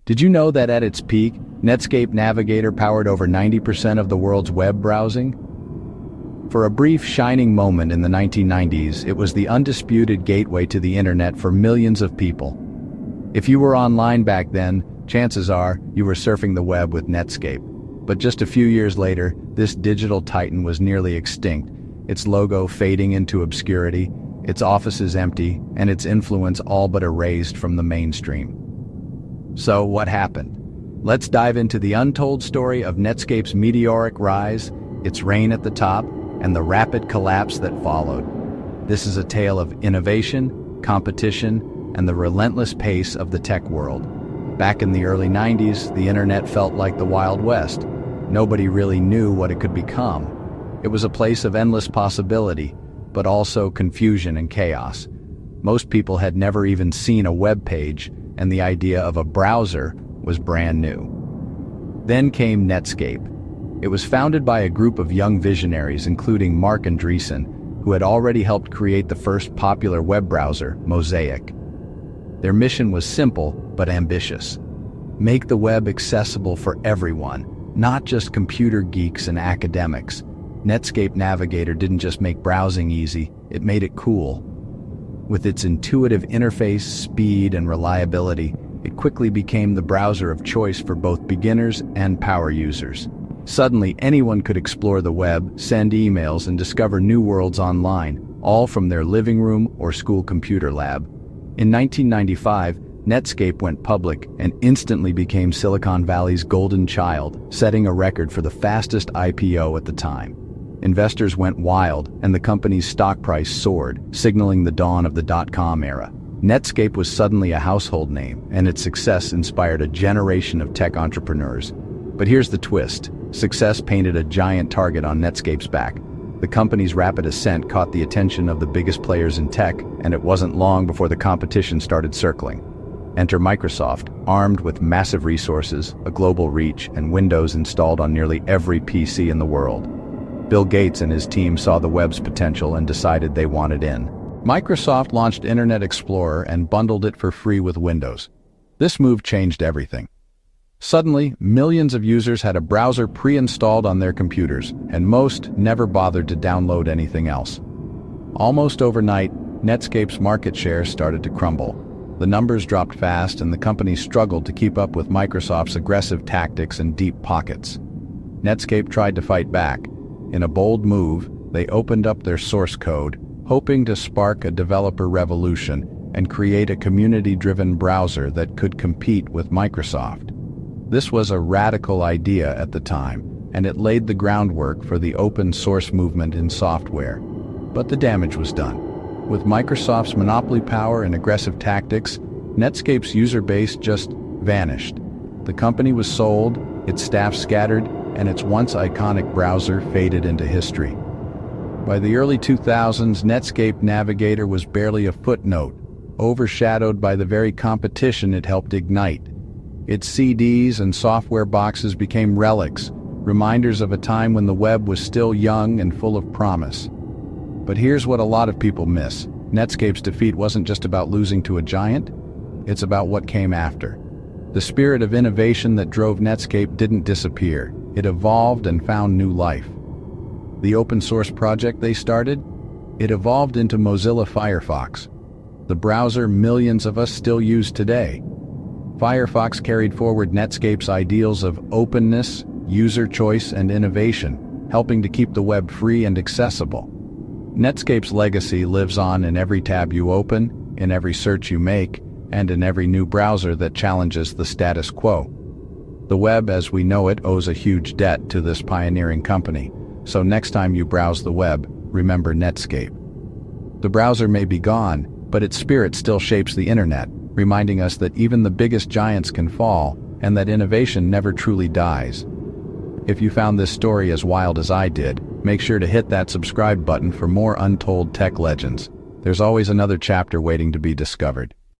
Did you know that at its peak, Netscape Navigator powered over 90% of the world's web browsing? For a brief shining moment in the 1990s, it was the undisputed gateway to the internet for millions of people. If you were online back then, chances are you were surfing the web with Netscape. But just a few years later, this digital titan was nearly extinct, its logo fading into obscurity, its offices empty, and its influence all but erased from the mainstream. So what happened? Let's dive into the untold story of Netscape's meteoric rise, its reign at the top, and the rapid collapse that followed. This is a tale of innovation, competition, and the relentless pace of the tech world. Back in the early 90s, the internet felt like the Wild West. Nobody really knew what it could become. It was a place of endless possibility, but also confusion and chaos. Most people had never even seen a web page, and the idea of a browser was brand new. Then came Netscape. It was founded by a group of young visionaries, including Marc Andreessen, who had already helped create the first popular web browser, Mosaic. Their mission was simple but ambitious. Make the web accessible for everyone, not just computer geeks and academics. Netscape Navigator didn't just make browsing easy, it made it cool. With its intuitive interface, speed, and reliability, it quickly became the browser of choice for both beginners and power users. Suddenly, anyone could explore the web, send emails, and discover new worlds online, all from their living room or school computer lab. In 1995, Netscape went public and instantly became Silicon Valley's golden child, setting a record for the fastest IPO at the time. Investors went wild, and the company's stock price soared, signaling the dawn of the dot-com era. Netscape was suddenly a household name, and its success inspired a generation of tech entrepreneurs. But here's the twist. Success painted a giant target on Netscape's back. The company's rapid ascent caught the attention of the biggest players in tech, and it wasn't long before the competition started circling. Enter Microsoft, armed with massive resources, a global reach, and Windows installed on nearly every PC in the world. Bill Gates and his team saw the web's potential and decided they wanted in. Microsoft launched Internet Explorer and bundled it for free with Windows. This move changed everything. Suddenly, millions of users had a browser pre-installed on their computers, and most never bothered to download anything else. Almost overnight, Netscape's market share started to crumble. The numbers dropped fast, and the company struggled to keep up with Microsoft's aggressive tactics and deep pockets. Netscape tried to fight back. In a bold move, they opened up their source code, hoping to spark a developer revolution and create a community-driven browser that could compete with Microsoft. This was a radical idea at the time, and it laid the groundwork for the open-source movement in software. But the damage was done. With Microsoft's monopoly power and aggressive tactics, Netscape's user base just vanished. The company was sold, its staff scattered, and its once iconic browser faded into history. By the early 2000s, Netscape Navigator was barely a footnote, overshadowed by the very competition it helped ignite. Its CDs and software boxes became relics, reminders of a time when the web was still young and full of promise. But here's what a lot of people miss. Netscape's defeat wasn't just about losing to a giant, it's about what came after. The spirit of innovation that drove Netscape didn't disappear. It evolved and found new life. The open source project they started? It evolved into Mozilla Firefox, the browser millions of us still use today. Firefox carried forward Netscape's ideals of openness, user choice, and innovation, helping to keep the web free and accessible. Netscape's legacy lives on in every tab you open, in every search you make, and in every new browser that challenges the status quo. The web as we know it owes a huge debt to this pioneering company, so next time you browse the web, remember Netscape. The browser may be gone, but its spirit still shapes the internet, reminding us that even the biggest giants can fall, and that innovation never truly dies. If you found this story as wild as I did, make sure to hit that subscribe button for more untold tech legends. There's always another chapter waiting to be discovered.